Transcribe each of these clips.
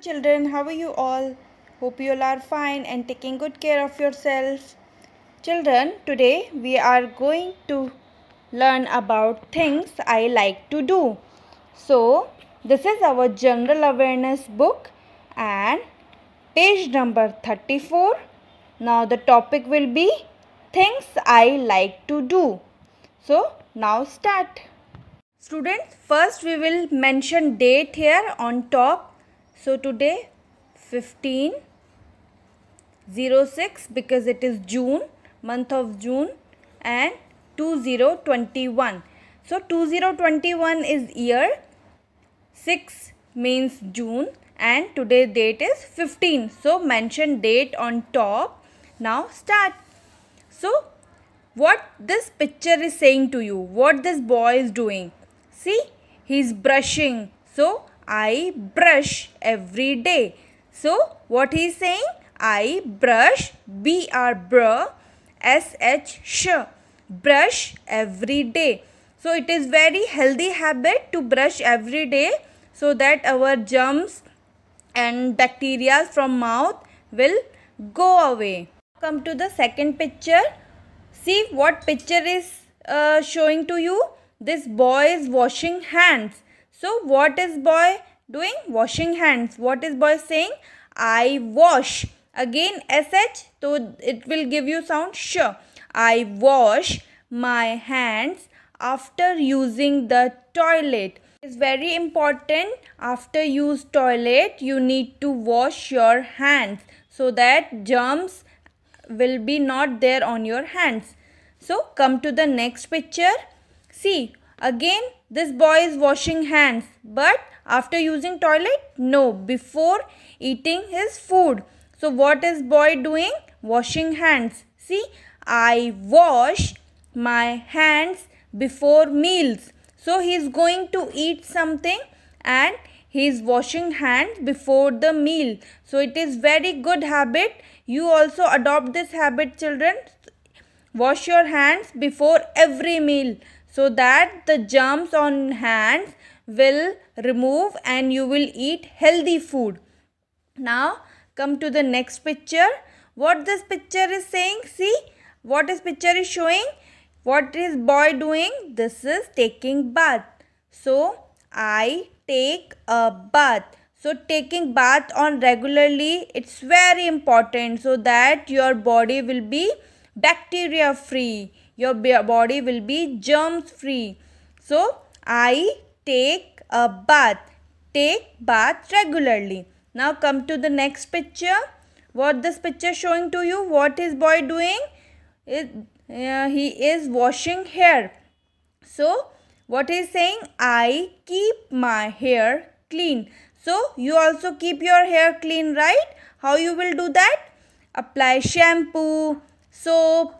Children, how are you all? Hope you all are fine and taking good care of yourself. Children, today we are going to learn about things I like to do. So, this is our general awareness book and page number 34. Now the topic will be things I like to do. So, now start. Students, first we will mention date here on top. So today 15/06 because it is June, month of June, and 2021. So 2021 is year, 6 means June, and today date is 15. So mention date on top. Now start. So what this picture is saying to you, what this boy is doing. See, he is brushing. So I brush every day. So what he is saying? I brush, brush, brush every day. So it is very healthy habit to brush every day so that our germs and bacteria from mouth will go away. Come to the second picture. See what picture is showing to you. This boy is washing hands. So what is boy doing? Washing hands. What is boy saying? I wash. Again sh, so it will give you sound sh. I wash my hands after using the toilet. It is very important, after use toilet you need to wash your hands so that germs will be not there on your hands. So come to the next picture. See, again this boy is washing hands, but after using toilet? No, before eating his food. So what is boy doing? Washing hands. See, I wash my hands before meals. So he is going to eat something and he is washing hands before the meal. So it is very good habit. You also adopt this habit, children. Wash your hands before every meal so that the germs on hands will remove and you will eat healthy food. Now come to the next picture. What this picture is saying? See what this picture is showing. What is boy doing? This is taking bath. So I take a bath. So taking bath on regularly, it's very important so that your body will be bacteria free. Your body will be germs free. So I take a bath. Take bath regularly. Now come to the next picture. What this picture showing to you? What is boy doing? He is washing hair. So what he is saying? I keep my hair clean. So you also keep your hair clean, right? How you will do that? Apply shampoo, soap,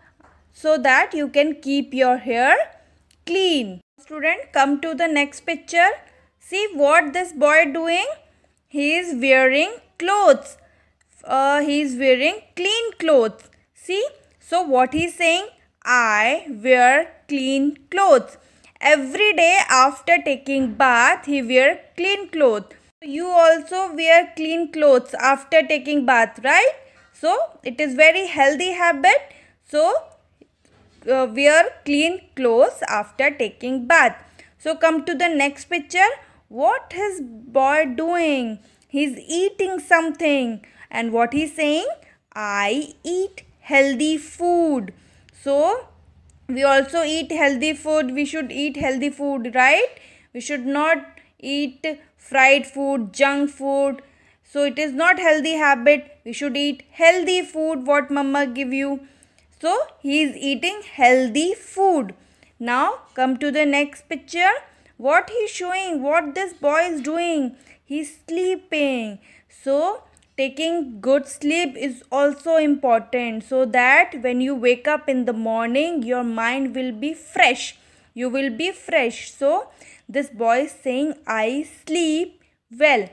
so that you can keep your hair clean. Student, come to the next picture. See what this boy doing? He is wearing clothes. He is wearing clean clothes. See, so what he is saying? I wear clean clothes. Every day after taking bath, he wear clean clothes. You also wear clean clothes after taking bath, right? So it is very healthy habit. So wear clean clothes after taking bath. So come to the next picture. What is boy doing? He's eating something. And what he's saying? I eat healthy food. So we also eat healthy food. We should eat healthy food, right? We should not eat fried food, junk food. So it is not healthy habit. We should eat healthy food what mama give you. So he is eating healthy food. Now come to the next picture. What he is showing? What this boy is doing? He is sleeping. So taking good sleep is also important so that when you wake up in the morning, your mind will be fresh. You will be fresh. So this boy is saying, I sleep well.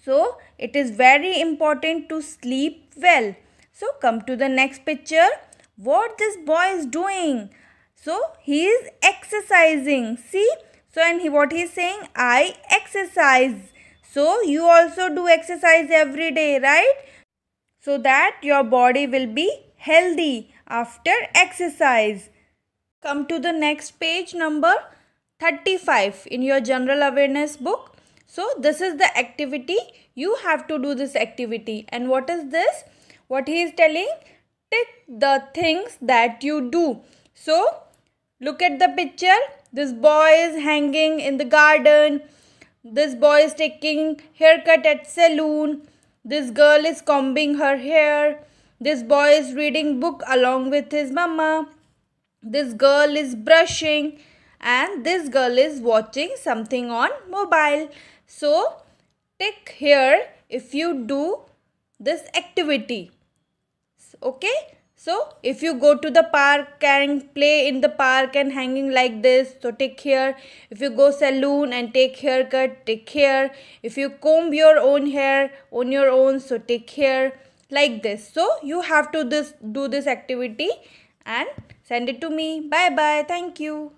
So it is very important to sleep well. So come to the next picture. What this boy is doing? So he is exercising. See? So and what he is saying? I exercise. So you also do exercise every day, right? So that your body will be healthy after exercise. Come to the next page, number 35 in your general awareness book. So this is the activity. You have to do this activity. And what is this? What he is telling? Tick the things that you do. So look at the picture. This boy is hanging in the garden. This boy is taking haircut at saloon. This girl is combing her hair. This boy is reading book along with his mama. This girl is brushing and this girl is watching something on mobile. So tick here if you do this activity. Okay. So if you go to the park and play in the park and hanging like this, so tick here. If you go saloon and take haircut, tick here. If you comb your own hair on your own, so tick here, like this. So you have to do this activity and send it to me. Bye bye. Thank you.